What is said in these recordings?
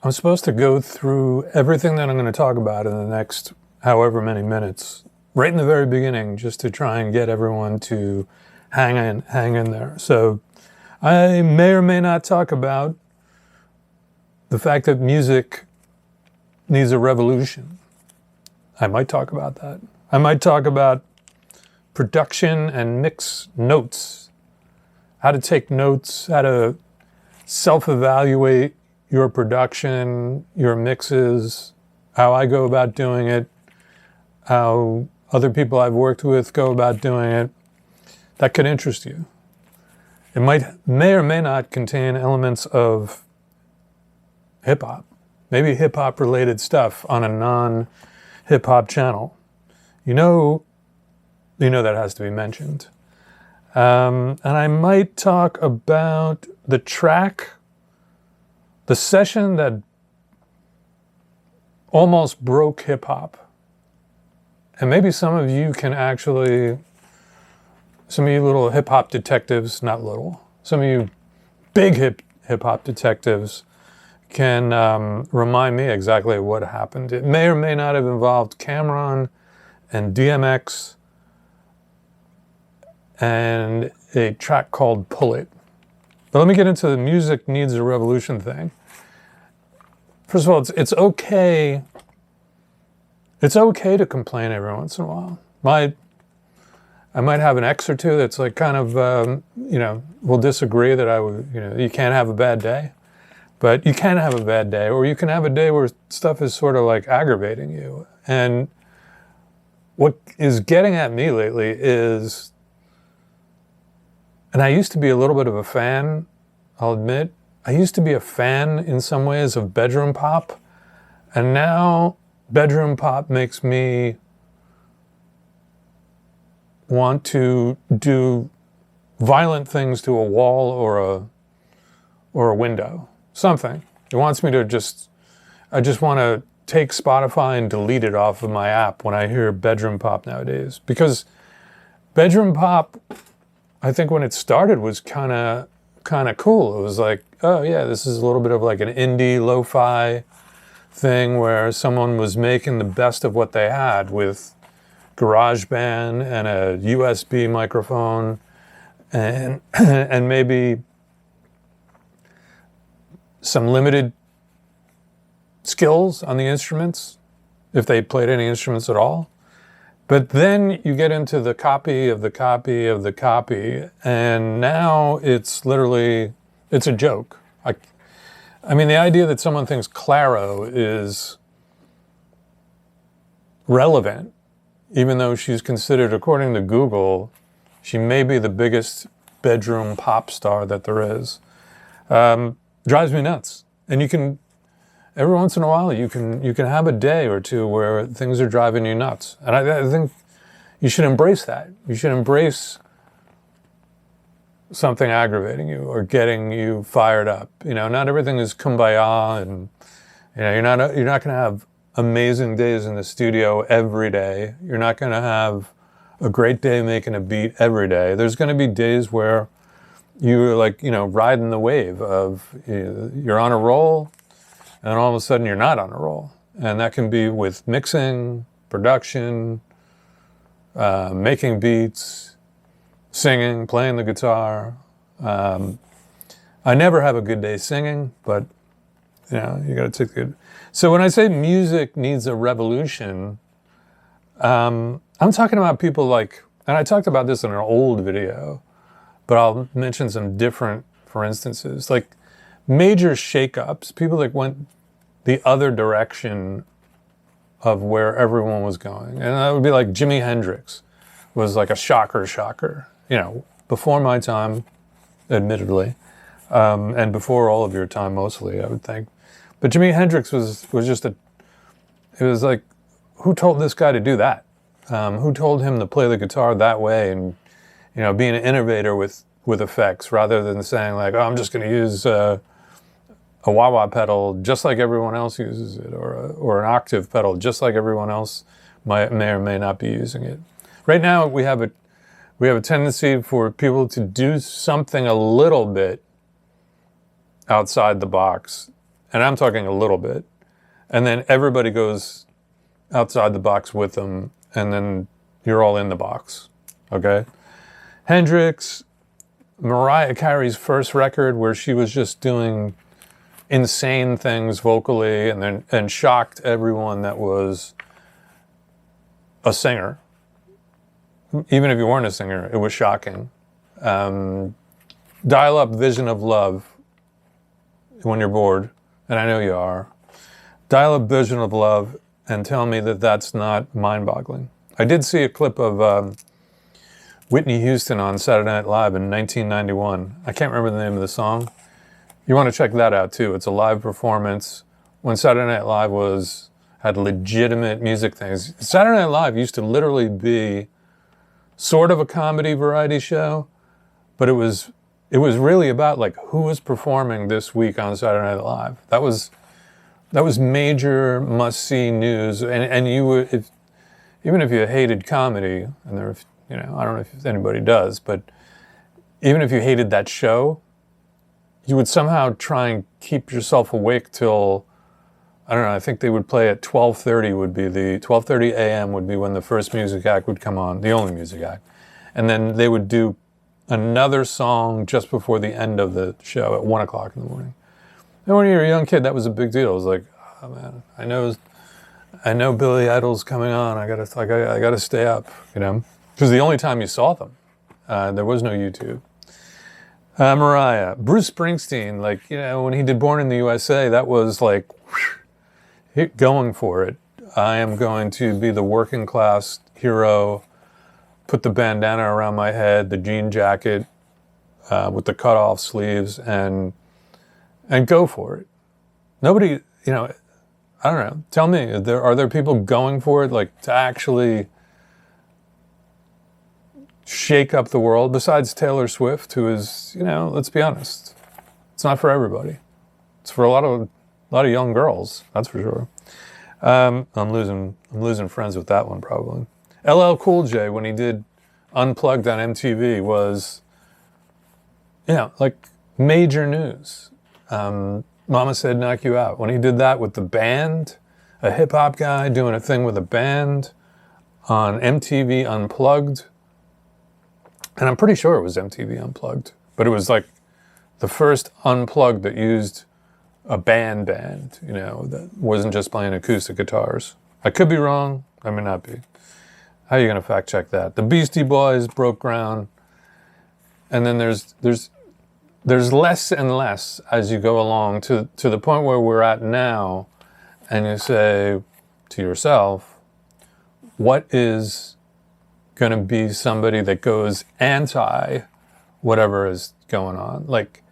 I'm supposed to go through everything that I'm going to talk about in the next however many minutes, right in the very beginning, just to try and get everyone to hang in there. So I may or may not talk about the fact that music needs a revolution. I might talk about that. I might talk about production and mix notes, how to take notes, how to self-evaluate your production, your mixes, how I go about doing it, how other people I've worked with go about doing it. That could interest you. It may or may not contain elements of hip-hop, maybe hip-hop related stuff on a non-hip-hop channel. You know that has to be mentioned. And I might talk about the track, the session that almost broke hip-hop. And maybe some of you can actually, some of you little hip-hop detectives, not little, some of you big hip-hop detectives can remind me exactly what happened. It may or may not have involved Cam'ron and DMX and a track called Pull It. But let me get into the music needs a revolution thing. First of all, it's okay. It's okay to complain every once in a while. I might have an ex or two that's like kind of, will disagree that you can't have a bad day. But you can have a bad day, or you can have a day where stuff is sort of like aggravating you. And what is getting at me lately is, and I used to be a little bit of a fan, I'll admit, I used to be a fan in some ways of bedroom pop, and now bedroom pop makes me want to do violent things to a wall or a window, something. It wants me to I just want to take Spotify and delete it off of my app when I hear bedroom pop nowadays. Because bedroom pop, I think when it started was kind of cool. It was like, oh yeah, this is a little bit of like an indie lo-fi thing where someone was making the best of what they had with GarageBand and a USB microphone and maybe some limited skills on the instruments, if they played any instruments at all. But then you get into the copy of the copy of the copy, and now it's literally, it's a joke. I mean, the idea that someone thinks Clairo is relevant, even though she's considered, according to Google, she may be the biggest bedroom pop star that there is, drives me nuts. And you can, every once in a while, you can have a day or two where things are driving you nuts. And I think you should embrace that. You should embrace something aggravating you or getting you fired up. Not everything is kumbaya, and you're not going to have amazing days in the studio every day. You're not going to have a great day making a beat every day. There's going to be days where you're like, riding the wave of, you're on a roll, and all of a sudden you're not on a roll. And that can be with mixing, production, making beats, singing, playing the guitar. I never have a good day singing, but you got to take the good. So when I say music needs a revolution, I'm talking about people like, and I talked about this in an old video, but I'll mention some different, for instances, like major shakeups, people that went the other direction of where everyone was going. And that would be like Jimi Hendrix was like a shocker, before my time, admittedly, and before all of your time mostly, I would think. But Jimi Hendrix was just it was like, who told this guy to do that? Who told him to play the guitar that way and, be an innovator with effects rather than saying like, oh, I'm just going to use a wah-wah pedal just like everyone else uses it, or an octave pedal just like everyone else may or may not be using it. Right now we have a tendency for people to do something a little bit outside the box and I'm talking a little bit, and then everybody goes outside the box with them, and then you're all in the box, okay? Hendrix, Mariah Carey's first record where she was just doing insane things vocally and shocked everyone that was a singer. Even if you weren't a singer, it was shocking. Dial up Vision of Love when you're bored, and I know you are. Dial up Vision of Love and tell me that that's not mind-boggling. I did see a clip of Whitney Houston on Saturday Night Live in 1991. I can't remember the name of the song. You want to check that out too. It's a live performance when Saturday Night Live had legitimate music things. Saturday Night Live used to literally be sort of a comedy variety show, but it was really about like who was performing this week on Saturday Night Live. That was major must-see news, and you would, even if you hated comedy, and there, I don't know if anybody does, but even if you hated that show, you would somehow try and keep yourself awake till, I don't know, I think they would play at 12:30 a.m. would be when the first music act would come on, the only music act. And then they would do another song just before the end of the show at 1 o'clock in the morning. And when you're a young kid, that was a big deal. It was like, oh man, I know Billy Idol's coming on. I gotta stay up, because the only time you saw them, there was no YouTube. Mariah, Bruce Springsteen, when he did Born in the USA, that was like, going for it. I am going to be the working class hero, put the bandana around my head, the jean jacket with the cut off sleeves, and go for it. Nobody, I don't know. Tell me, are there people going for it, like to actually shake up the world besides Taylor Swift, who is, let's be honest, it's not for everybody. It's for a lot of young girls, that's for sure. I'm losing friends with that one probably. LL Cool J, when he did Unplugged on MTV, was, like major news. Mama Said Knock You Out. When he did that with the band, a hip hop guy doing a thing with a band on MTV Unplugged, and I'm pretty sure it was MTV Unplugged, but it was like the first Unplugged that used a band, that wasn't just playing acoustic guitars. I could be wrong. I may not be. How are you going to fact check that? The Beastie Boys broke ground, and then there's less and less as you go along to the point where we're at now, and you say to yourself, what is going to be somebody that goes anti whatever is going on? Like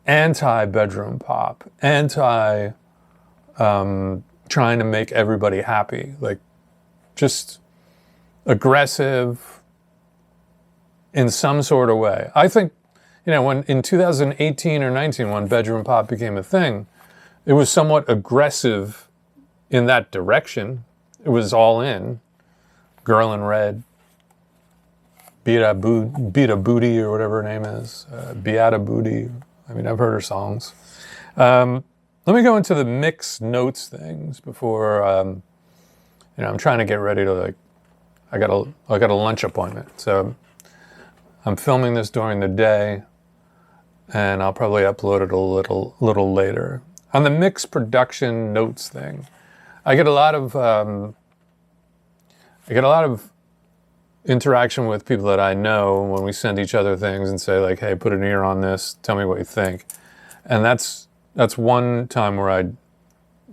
anti-bedroom pop, anti trying to make everybody happy, like just aggressive in some sort of way. I think, when in 2018 or 19, when bedroom pop became a thing, it was somewhat aggressive in that direction. It was all in. Girl in Red, Beat a Booty, or whatever her name is. Beata Booty. I mean, I've heard her songs. Let me go into the mix notes things before, I'm trying to get ready to I got a lunch appointment. So I'm filming this during the day, and I'll probably upload it a little later. On the mix production notes thing, I get a lot of interaction with people that I know when we send each other things and say like, hey, put an ear on this, tell me what you think. And that's one time where I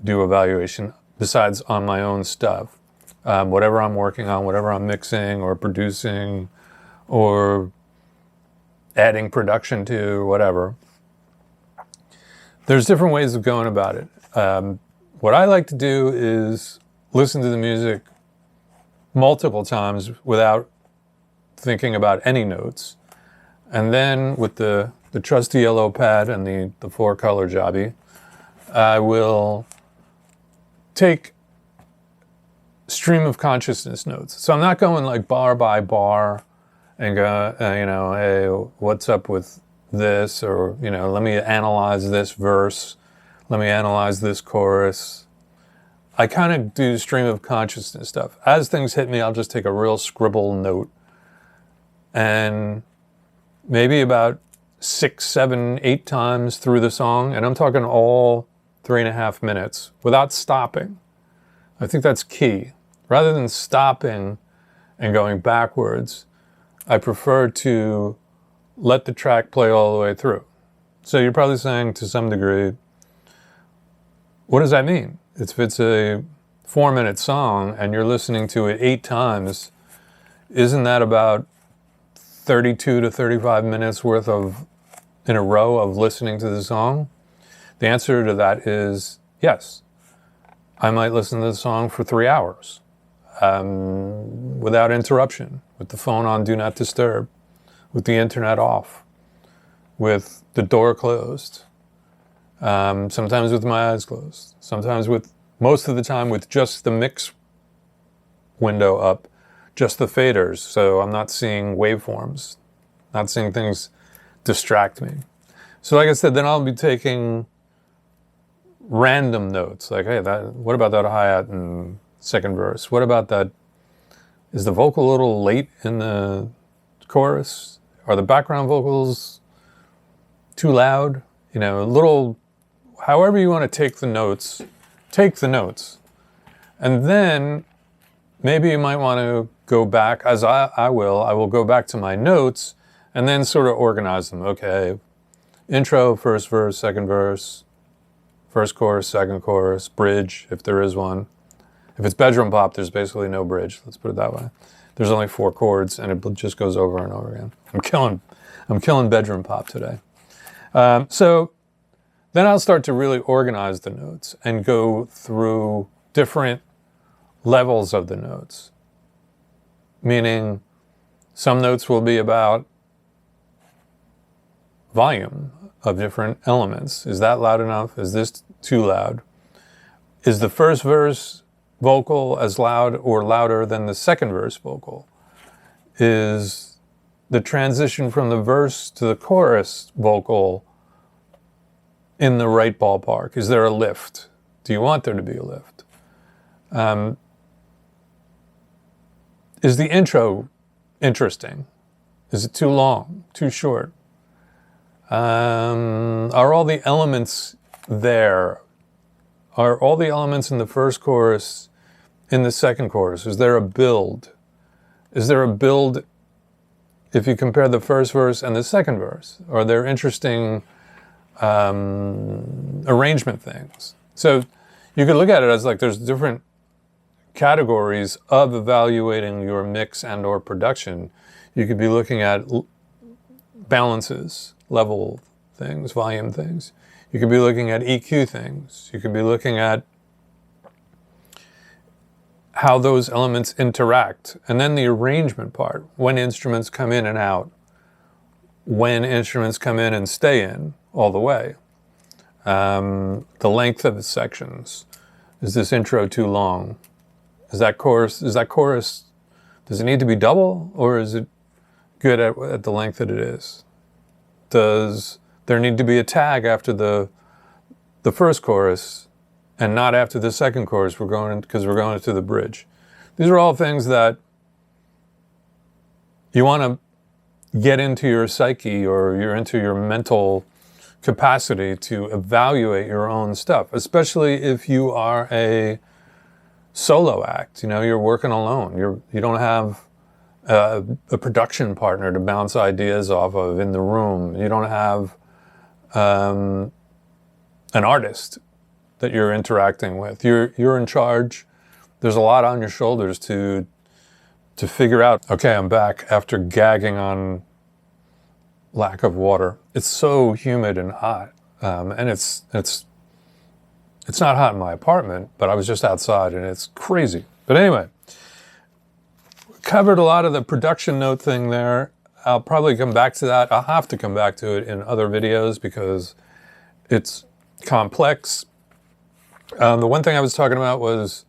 do evaluation besides on my own stuff. Whatever I'm working on, whatever I'm mixing or producing or adding production to, whatever. There's different ways of going about it. What I like to do is listen to the music multiple times without thinking about any notes. And then with the trusty yellow pad and the 4-color jobby, I will take stream of consciousness notes. So I'm not going like bar by bar and go, hey, what's up with this? Or, let me analyze this verse. Let me analyze this chorus. I kind of do stream of consciousness stuff. As things hit me, I'll just take a real scribble note. And maybe about 6, 7, 8 times through the song, and I'm talking all 3.5 minutes, without stopping. I think that's key. Rather than stopping and going backwards, I prefer to let the track play all the way through. So you're probably saying to some degree, what does that mean? If it's a 4-minute song and you're listening to it 8 times, isn't that about 32 to 35 minutes worth of, in a row, of listening to the song? The answer to that is yes. I might listen to the song for 3 hours without interruption, with the phone on Do Not Disturb, with the internet off, with the door closed, sometimes with my eyes closed, sometimes with, most of the time, with just the mix window up, just the faders, so I'm not seeing waveforms, not seeing things distract me. So like I said, then I'll be taking random notes, like, hey, what about that hi-hat in second verse? What about that? Is the vocal a little late in the chorus? Are the background vocals too loud? You know, a little, however you want to take the notes. And then maybe you might want to go back, as I will go back to my notes and then sort of organize them. Okay, intro, first verse, second verse, first chorus, second chorus, bridge, if there is one. If it's bedroom pop, there's basically no bridge. Let's put it that way. There's only 4 chords, and it just goes over and over again. I'm killing bedroom pop today. So then I'll start to really organize the notes and go through different levels of the notes. Meaning, some notes will be about volume of different elements. Is that loud enough? Is this too loud? Is the first verse vocal as loud or louder than the second verse vocal? Is the transition from the verse to the chorus vocal in the right ballpark? Is there a lift? Do you want there to be a lift? Is the intro interesting? Is it too long, too short? Are all the elements there? Are all the elements in the first chorus in the second chorus? Is there a build? Is there a build if you compare the first verse and the second verse? Are there interesting arrangement things? So you could look at it as like there's different categories of evaluating your mix and or production. You could be looking at balances, level things, volume things. You could be looking at EQ things. You could be looking at how those elements interact. And then the arrangement part, when instruments come in and out, when instruments come in and stay in all the way. The length of the sections. Is this intro too long? Is that chorus, does it need to be double, or is it good at the length that it is? Does there need to be a tag after the first chorus and not after the second chorus? Because we're going to the bridge. These are all things that you want to get into your psyche, or you're into your mental capacity to evaluate your own stuff, especially if you are a solo act. You know, you're working alone. You don't have a production partner to bounce ideas off of in the room. You don't have an artist that you're interacting with. You're in charge. There's a lot on your shoulders to figure out. Okay, I'm back after gagging on lack of water. It's so humid and hot, and it's not hot in my apartment, but I was just outside and it's crazy. But anyway, covered a lot of the production note thing there. I'll probably come back to that. I'll have to come back to it in other videos because it's complex. The one thing I was talking about was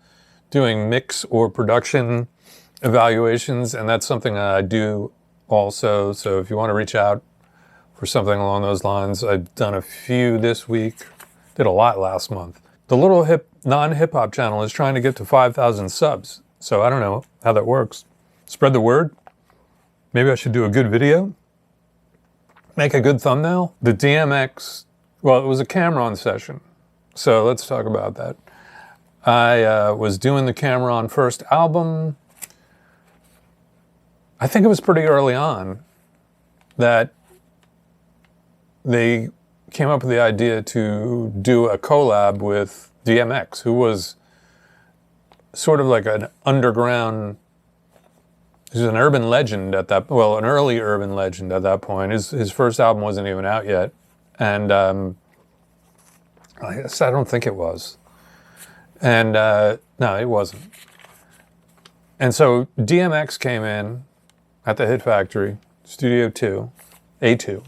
doing mix or production evaluations, and that's something that I do also. So if you want to reach out for something along those lines, I've done a few this week, Did a lot last month. The little non-hip hop channel is trying to get to 5,000 subs. So I don't know how that works. Spread the word. Maybe I should do a good video. Make a good thumbnail. The DMX, well, it was a Cam'ron session. So let's talk about that. I was doing the Cam'ron first album. I think it was pretty early on that they came up with the idea to do a collab with DMX, who was sort of like an underground, he was an urban legend at that, well, an early urban legend at that point. His first album wasn't even out yet. And I guess I don't think it was. And no, it wasn't. And so DMX came in at the Hit Factory, Studio 2, A2,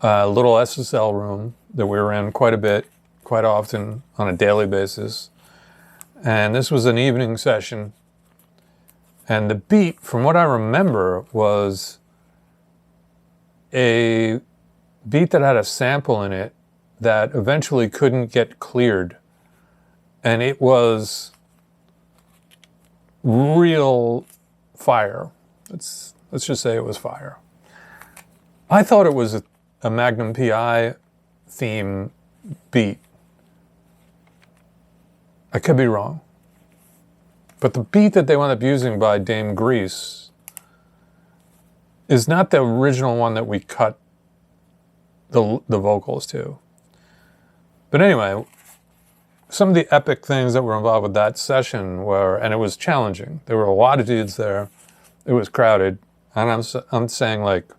a little SSL room that we were in quite a bit, quite often, on a daily basis. And this was an evening session. And the beat, from what I remember, was a beat that had a sample in it that eventually couldn't get cleared. And it was real fire. Let's just say it was fire. I thought it was a Magnum PI theme beat. I could be wrong. But the beat that they wound up using by Dame Grease is not the original one that we cut the vocals to. But anyway, some of the epic things that were involved with that session were, and it was challenging. There were a lot of dudes there. It was crowded. And I'm saying like,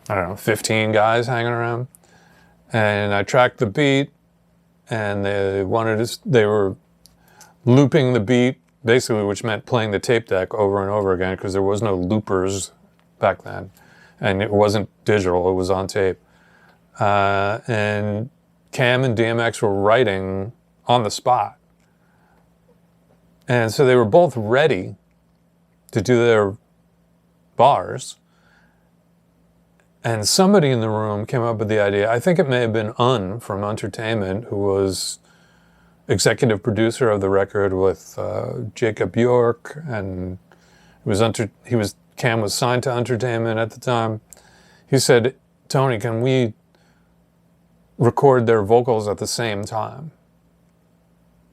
I don't know, 15 guys hanging around. And I tracked the beat, and they were looping the beat, basically, which meant playing the tape deck over and over again, because there was no loopers back then. And it wasn't digital, it was on tape. And Cam and DMX were writing on the spot. And so they were both ready to do their bars. And somebody in the room came up with the idea, I think it may have been from Entertainment, who was executive producer of the record with Jacob York, and Cam was signed to Entertainment at the time. He said, Tony, can we record their vocals at the same time?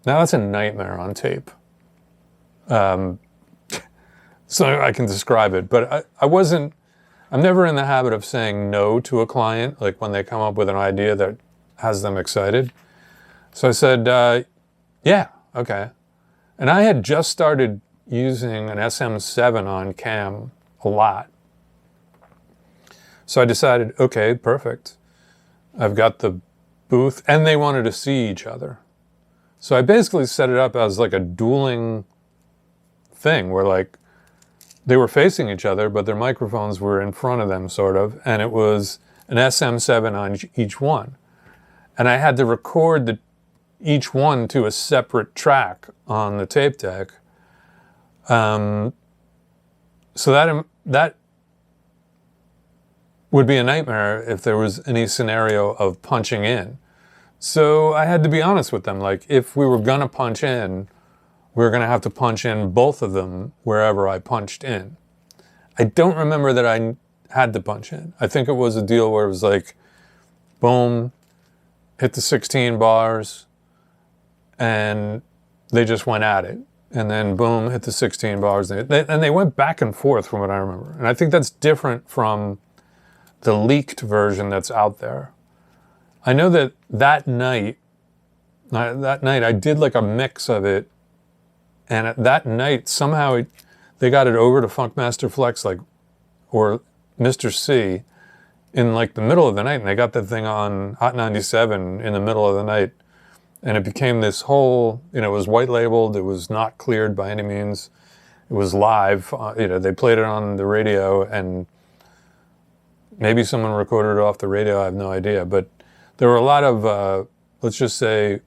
Now that's a nightmare on tape. So I can describe it, but I'm never in the habit of saying no to a client, like when they come up with an idea that has them excited. So I said, yeah, okay. And I had just started using an SM7 on Cam a lot. So I decided, okay, perfect. I've got the booth, and they wanted to see each other. So I basically set it up as like a dueling thing where like they were facing each other, but their microphones were in front of them, sort of, and it was an SM7 on each one. And I had to record each one to a separate track on the tape deck. So that would be a nightmare if there was any scenario of punching in. So I had to be honest with them. Like, if we were gonna punch in, we were gonna have to punch in both of them wherever I punched in. I don't remember that I had to punch in. I think it was a deal where it was like, boom, hit the 16 bars, and they just went at it. And then boom, hit the 16 bars. And they went back and forth from what I remember. And I think that's different from the leaked version that's out there. I know that night I did like a mix of it. And at that night, somehow they got it over to Funkmaster Flex, or Mr. C, in like the middle of the night. And they got that thing on Hot 97 in the middle of the night. And it became this whole, it was white labeled. It was not cleared by any means. It was live. They played it on the radio, and maybe someone recorded it off the radio. I have no idea. But there were a lot of, let's just say,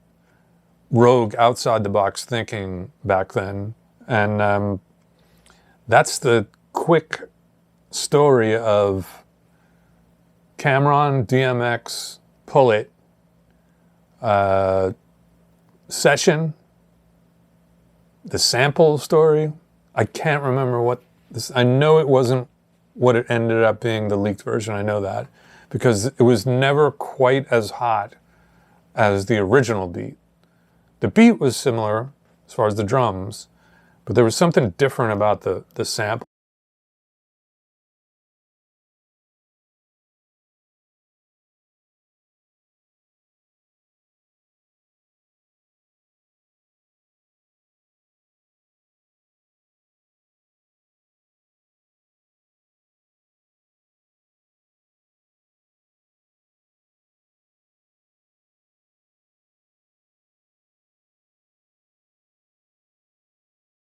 rogue, outside the box thinking back then. And that's the quick story of Cam'ron DMX Pull It Session, the sample story. I can't remember what this, I know it wasn't what it ended up being, the leaked version. I know that because it was never quite as hot as the original beat. The beat was similar as far as the drums, but there was something different about the sample.